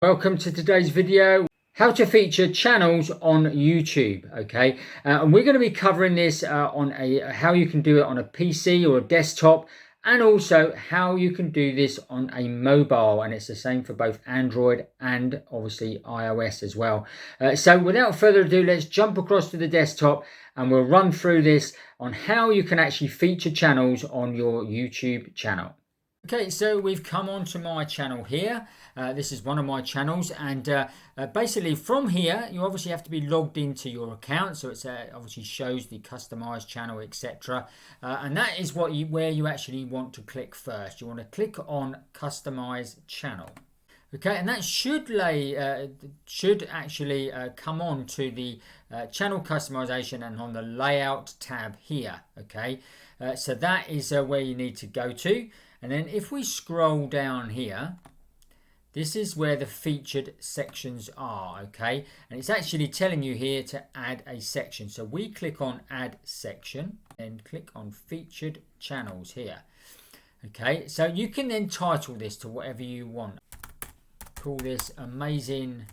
Welcome to today's video, how to feature channels on YouTube. Okay, and we're going to be covering this on how you can do it on a PC or a desktop, and also how you can do this on a mobile, and it's the same for both Android and obviously iOS as well. So without further ado, let's jump across to the desktop and we'll run through this on how you can actually feature channels on your YouTube channel. Okay, so we've come onto my channel here. This is one of my channels, and basically from here you obviously have to be logged into your account, so it's obviously shows the customized channel, etc. And that is where you actually want to click first. You want to click on customize channel. Okay, and that should actually come on to the channel customization and on the layout tab here. Okay, so that is where you need to go to. And then if we scroll down here, this is where the featured sections are, okay? And it's actually telling you here to add a section. So we click on add section and click on featured channels here. Okay, so you can then title this to whatever you want. Call this amazing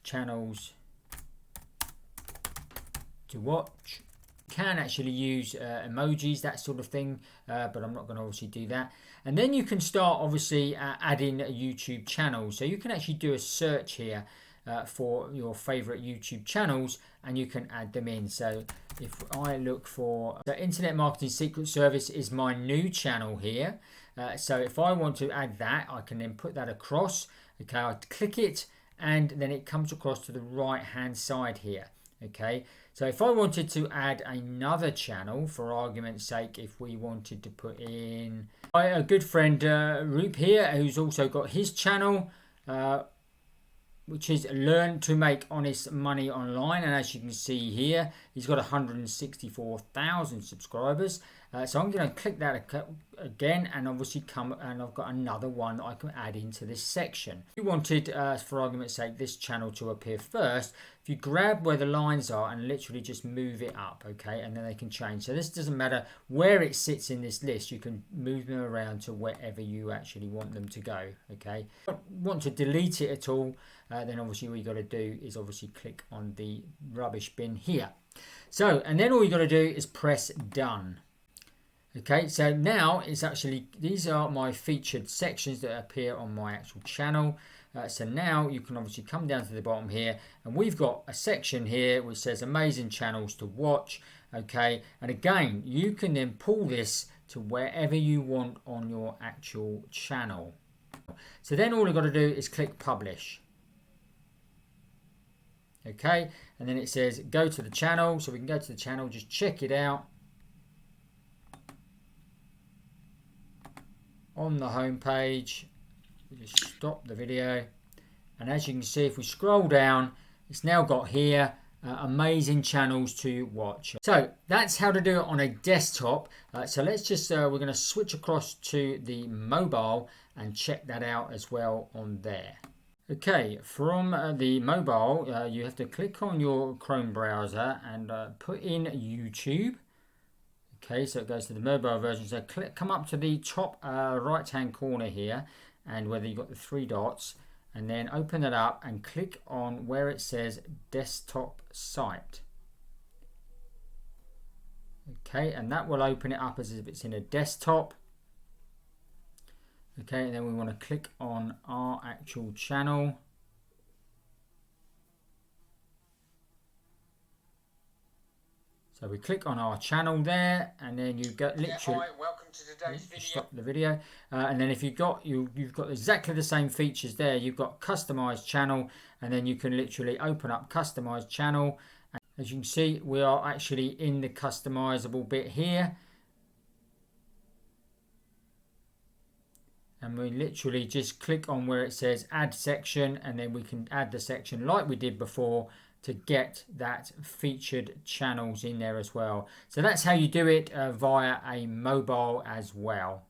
channels to watch. Can actually use emojis, that sort of thing, but I'm not going to obviously do that. And then you can start obviously adding YouTube channels, so you can actually do a search here for your favorite YouTube channels and you can add them in. So if I look for the Internet Marketing Secret Service is my new channel here, so if I want to add that, I can then put that across. Okay, I click it and then it comes across to the right hand side here. Okay, so if I wanted to add another channel, for argument's sake, if we wanted to put in a good friend Roop here, who's also got his channel, which is Learn to Make Honest Money Online, and as you can see here, he's got 164,000 subscribers. So I'm going to click that again, and obviously and I've got another one that I can add into this section. If you wanted, for argument's sake, this channel to appear first, if you grab where the lines are and literally just move it up, okay, and then they can change. So this doesn't matter where it sits in this list, you can move them around to wherever you actually want them to go, okay. If you want to delete it at all, then obviously all you got to do is obviously click on the rubbish bin here. So, and then all you got to do is press done. Okay, so now it's actually, these are my featured sections that appear on my actual channel. So now you can obviously come down to the bottom here and we've got a section here which says amazing channels to watch. Okay, and again, you can then pull this to wherever you want on your actual channel. So then all you've got to do is click publish. Okay, and then it says go to the channel, so we can go to the channel, just check it out. On the home page, we just stop the video, and as you can see, if we scroll down, it's now got here amazing channels to watch. So that's how to do it on a desktop. So let's just we're going to switch across to the mobile and check that out as well on there. Okay, from the mobile, you have to click on your Chrome browser and put in YouTube. Okay, so it goes to the mobile version. So come up to the top right hand corner here, and whether you've got the three dots, and then open it up and click on where it says desktop site. Okay, and that will open it up as if it's in a desktop. Okay, and then we want to click on our actual channel. So we click on our channel there, and then you get literally. Hi, welcome to today's video. Stop the video, and then if you've got exactly the same features there. You've got customized channel, and then you can literally open up customized channel. And as you can see, we are actually in the customizable bit here, and we literally just click on where it says add section, and then we can add the section like we did before to get that featured channels in there as well. So that's how you do it via a mobile as well.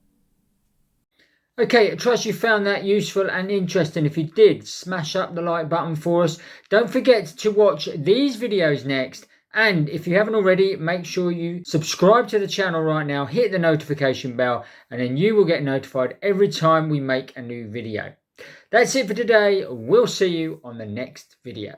Okay, I trust you found that useful and interesting. If you did, smash up the like button for us. Don't forget to watch these videos next, And if you haven't already, make sure you subscribe to the channel right now, hit the notification bell, and then you will get notified every time we make a new video. That's it for today. We'll see you on the next video.